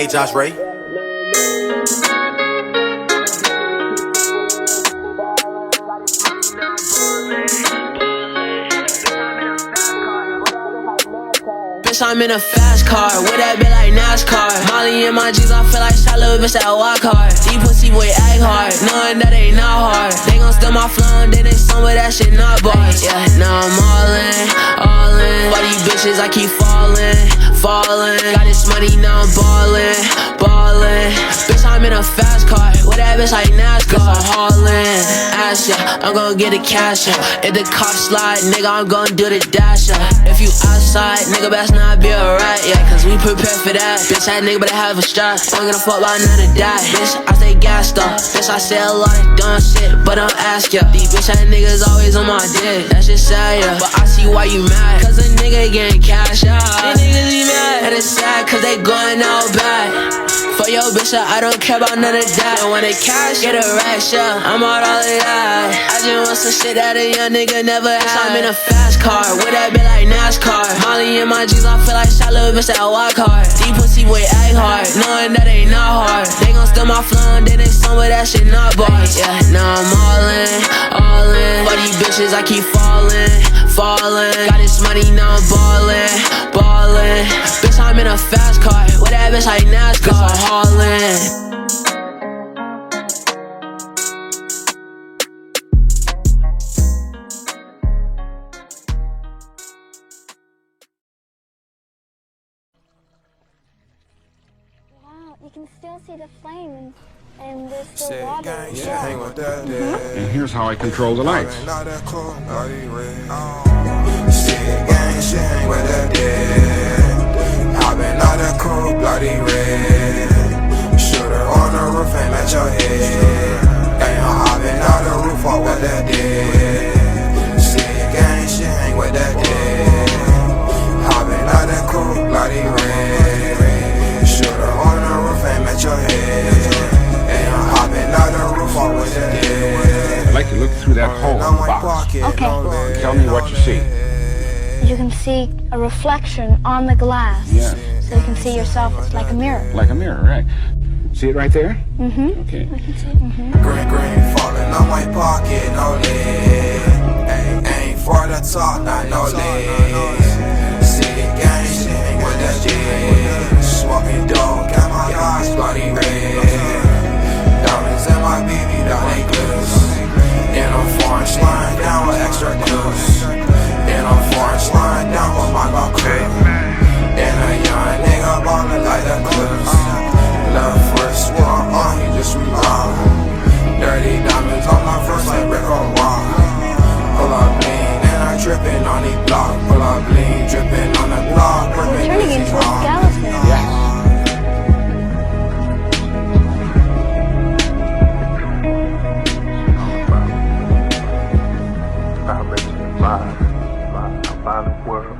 Hey, Josh Ray. Bitch, I'm in a fast car, with that bit like NASCAR. Molly in my jeans, I feel like shot little bitch that walk hard. Deep pussy boy act hard, knowing that ain't not hard. They gon' steal my flow and then they some of that shit not bars. Yeah, now I'm all in. All these bitches, I keep falling. Got this money, now I'm ballin'. Bitch, I'm in a fast car, with that bitch like NASCAR. I'm haulin', ass yeah, I'm gon' get the cash yeah. If the cops slide, nigga, I'm gon' do the dash yeah. If you outside, nigga, best not be a rat, yeah. Cause we prepared for that. Bitch, that nigga better have a strap. Don't give a fuck about none of that. Bitch, I stay gassed up. Bitch, I say a lot of dumb shit, but don't ask ya. These bitch ass niggas always on my dick. That shit sad, yeah. But I see why you mad. Cause a nigga getting cash out. These niggas be mad. And it's sad cause they going out bad. For your bitch, I don't care about none of that. And when they cash, get a rash, yeah. I'm out all of that. I just want some shit that a young nigga never had. I'm in a fast car, with that bit like NASCAR. Molly in my jeans, I feel like shot little bitch that walk hard. Deep pussy boy act hard, knowing that ain't not hard. They gon' steal my flow and then they some of that shit not bars. Yeah, now I'm all in. For these bitches, I keep falling. Got this money, now I'm ballin'. Bitch, I'm in a fast car, with that bitch like NASCAR. I'm haulin'. You can still see the flame and there's still water. And here's how I control the lights. I've been out that cool bloody red. Shooter on the roof and at your head. I've been out the roof all with that dead. See gang shit hang with that dead. I've been out that cool bloody red. Shooter on the roof and at your head. I've been out the roof all with that dead. I'd like to look through that hole in the box. Okay. Tell me what you see. You can see a reflection on the glass. Yeah. So you can see yourself, it's like a mirror. Like a mirror, right. See it right there? Mm-hmm. Okay. I can see it. Green falling on my pocket, no lid. Ain't for the top, not no lid. See the gang shit with that shit. Smoking dope, got my eyes bloody red. Diamonds in my BB, that ain't loose. In a foreign slime down with extra juice. In a foreign slime down with my Glock crew. And a young nigga ballin' like the clips. Love first war on, he just rewind. Dirty diamonds on my first like Rick on rock. Pull up lean and I'm drippin' on the block. Pull up lean, drippin' on the block. It's turning into a skeleton. Yeah. Violent world.